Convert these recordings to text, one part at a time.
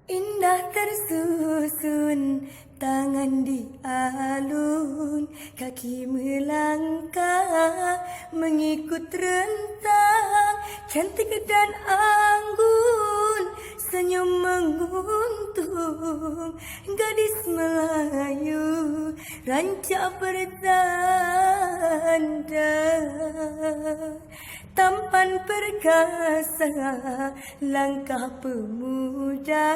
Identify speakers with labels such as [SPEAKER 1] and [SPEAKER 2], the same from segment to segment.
[SPEAKER 1] Indah tersusun, tangan dialun, kaki melangkah mengikut rentang, cantik dan anggun, senyum menguntung, gadis Melayu, rancak bertanda. Tampan perkasa, langkah pemuda,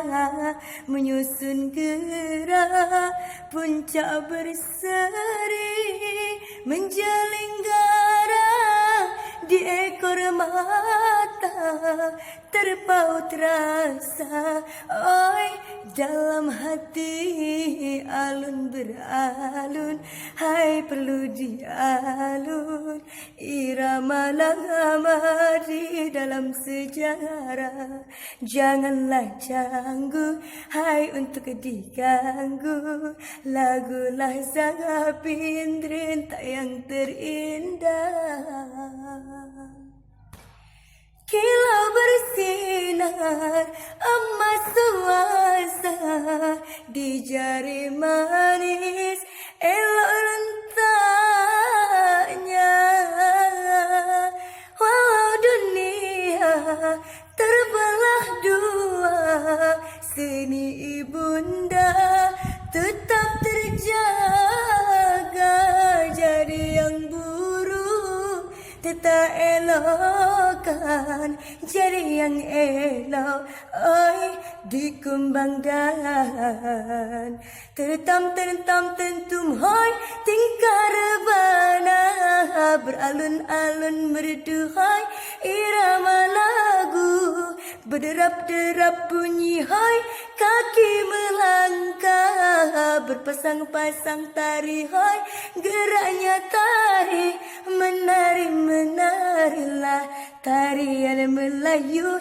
[SPEAKER 1] menyusun gerak, puncak berseri, menjaling garah di ekor mata, terpaut rasa, oi dalam hati alun beralun, hai perlu dialun, irama lama di dalam sejarah, janganlah canggu, hai untuk diganggu, lagulah Zapindrin tak yang terindah. Kilau bersinar emas suasa di jari manis, elok rentaknya. Walau dunia terbelah dua, seni ibunda tetap terjaga. Jadi yang buruk tetap elokkan, jadi yang elok, oi dikembangkan. Tertam tentum, hoi tingkah rebana, beralun-alun merdu, hoi irama lagu, berderap-derap bunyi, hoi kaki melangkah, berpasang-pasang tari, hoi geraknya tari, menari-menarilah tarian Melayu,